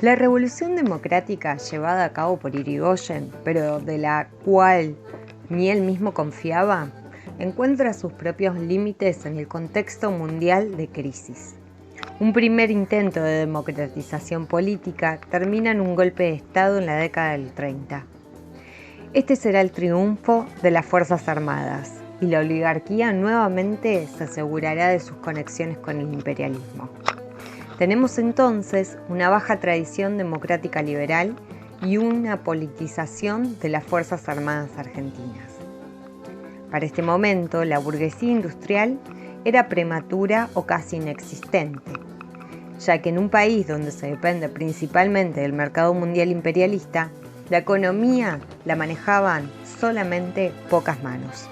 La revolución democrática llevada a cabo por Irigoyen, pero de la cual ni él mismo confiaba, encuentra sus propios límites en el contexto mundial de crisis. Un primer intento de democratización política termina en un golpe de Estado en la década del 30. Este será el triunfo de las Fuerzas Armadas y la oligarquía nuevamente se asegurará de sus conexiones con el imperialismo. Tenemos entonces una baja tradición democrática liberal y una politización de las Fuerzas Armadas argentinas. Para este momento, la burguesía industrial era prematura o casi inexistente, ya que en un país donde se depende principalmente del mercado mundial imperialista, la economía la manejaban solamente pocas manos,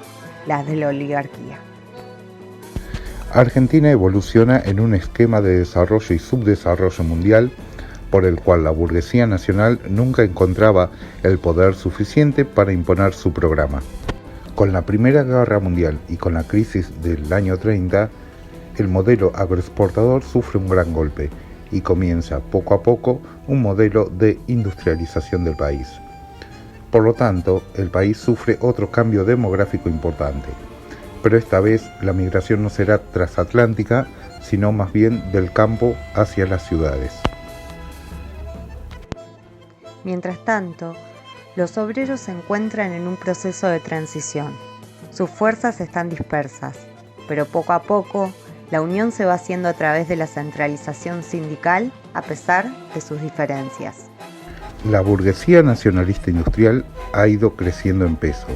las de la oligarquía. Argentina evoluciona en un esquema de desarrollo y subdesarrollo mundial por el cual la burguesía nacional nunca encontraba el poder suficiente para imponer su programa. Con la Primera Guerra Mundial y con la crisis del año 30, el modelo agroexportador sufre un gran golpe y comienza poco a poco un modelo de industrialización del país. Por lo tanto, el país sufre otro cambio demográfico importante. Pero esta vez la migración no será transatlántica, sino más bien del campo hacia las ciudades. Mientras tanto, los obreros se encuentran en un proceso de transición. Sus fuerzas están dispersas, pero poco a poco la unión se va haciendo a través de la centralización sindical a pesar de sus diferencias. La burguesía nacionalista industrial ha ido creciendo en peso,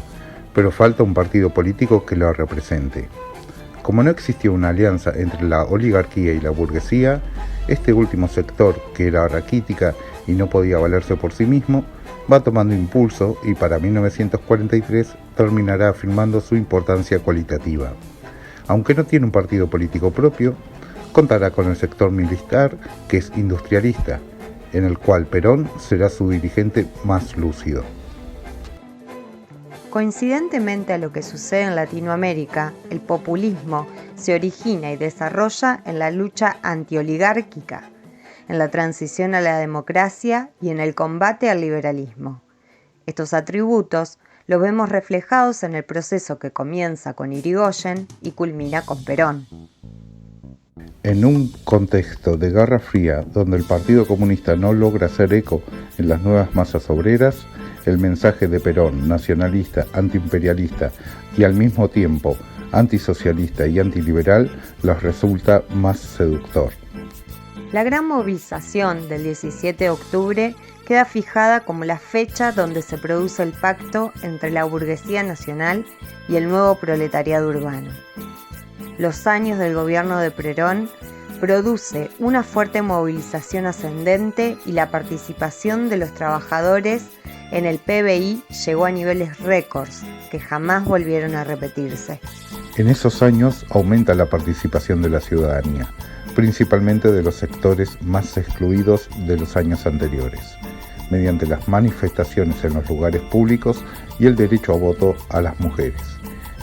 pero falta un partido político que lo represente. Como no existía una alianza entre la oligarquía y la burguesía, este último sector, que era raquítica y no podía valerse por sí mismo, va tomando impulso y para 1943 terminará afirmando su importancia cualitativa. Aunque no tiene un partido político propio, contará con el sector militar, que es industrialista, en el cual Perón será su dirigente más lúcido. Coincidentemente a lo que sucede en Latinoamérica, el populismo se origina y desarrolla en la lucha antioligárquica, en la transición a la democracia y en el combate al liberalismo. Estos atributos los vemos reflejados en el proceso que comienza con Irigoyen y culmina con Perón. En un contexto de Guerra Fría, donde el Partido Comunista no logra hacer eco en las nuevas masas obreras, el mensaje de Perón, nacionalista, antiimperialista y al mismo tiempo antisocialista y antiliberal, les resulta más seductor. La gran movilización del 17 de octubre queda fijada como la fecha donde se produce el pacto entre la burguesía nacional y el nuevo proletariado urbano. Los años del gobierno de Perón produce una fuerte movilización ascendente y la participación de los trabajadores en el PBI llegó a niveles récords que jamás volvieron a repetirse. En esos años aumenta la participación de la ciudadanía, principalmente de los sectores más excluidos de los años anteriores, mediante las manifestaciones en los lugares públicos y el derecho a voto a las mujeres,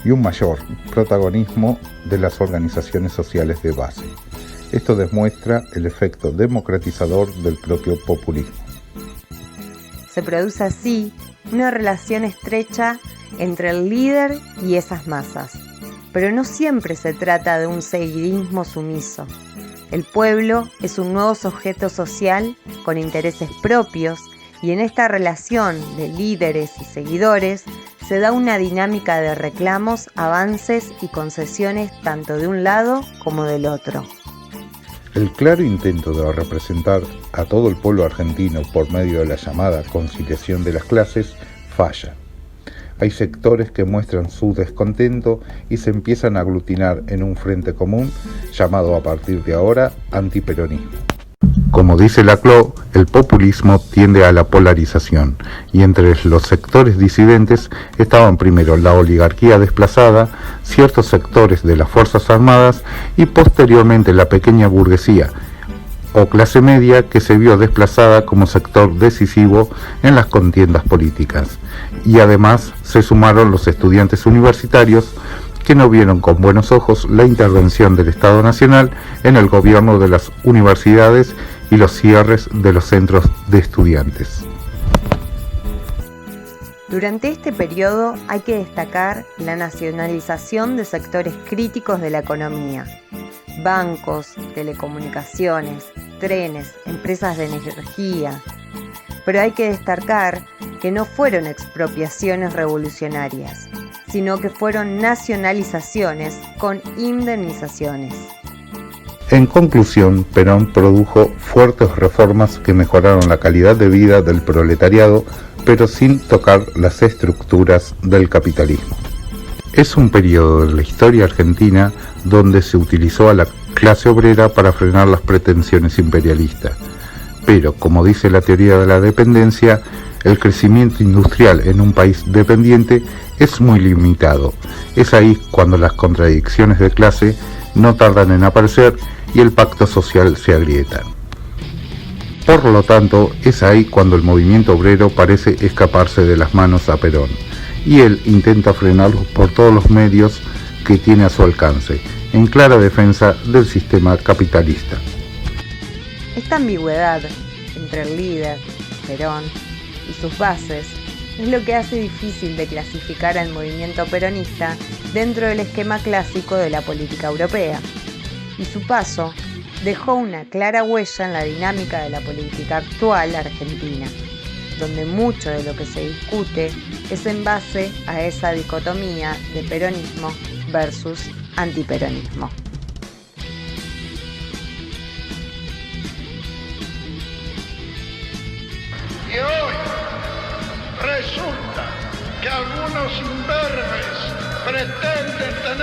y un mayor protagonismo de las organizaciones sociales de base. Esto demuestra el efecto democratizador del propio populismo. Se produce así una relación estrecha entre el líder y esas masas, pero no siempre se trata de un seguidismo sumiso. El pueblo es un nuevo sujeto social con intereses propios y en esta relación de líderes y seguidores se da una dinámica de reclamos, avances y concesiones tanto de un lado como del otro. El claro intento de representar a todo el pueblo argentino por medio de la llamada conciliación de las clases falla. Hay sectores que muestran su descontento y se empiezan a aglutinar en un frente común llamado a partir de ahora antiperonismo. Como dice Laclau, el populismo tiende a la polarización y entre los sectores disidentes estaban primero la oligarquía desplazada, ciertos sectores de las Fuerzas Armadas y posteriormente la pequeña burguesía o clase media que se vio desplazada como sector decisivo en las contiendas políticas. Y además se sumaron los estudiantes universitarios que no vieron con buenos ojos la intervención del Estado Nacional en el gobierno de las universidades y los cierres de los centros de estudiantes. Durante este periodo hay que destacar la nacionalización de sectores críticos de la economía: bancos, telecomunicaciones, trenes, empresas de energía. Pero hay que destacar que no fueron expropiaciones revolucionarias, sino que fueron nacionalizaciones con indemnizaciones. En conclusión, Perón produjo fuertes reformas que mejoraron la calidad de vida del proletariado, pero sin tocar las estructuras del capitalismo. Es un periodo de la historia argentina donde se utilizó a la clase obrera para frenar las pretensiones imperialistas. Pero, como dice la teoría de la dependencia, el crecimiento industrial en un país dependiente es muy limitado. Es ahí cuando las contradicciones de clase no tardan en aparecer y el pacto social se agrieta. Por lo tanto, es ahí cuando el movimiento obrero parece escaparse de las manos a Perón, y él intenta frenarlo por todos los medios que tiene a su alcance, en clara defensa del sistema capitalista. Esta ambigüedad entre el líder, Perón, y sus bases es lo que hace difícil de clasificar al movimiento peronista dentro del esquema clásico de la política europea, y su paso dejó una clara huella en la dinámica de la política actual argentina, donde mucho de lo que se discute es en base a esa dicotomía de peronismo versus antiperonismo. Y hoy resulta que algunos imberbes pretenden tener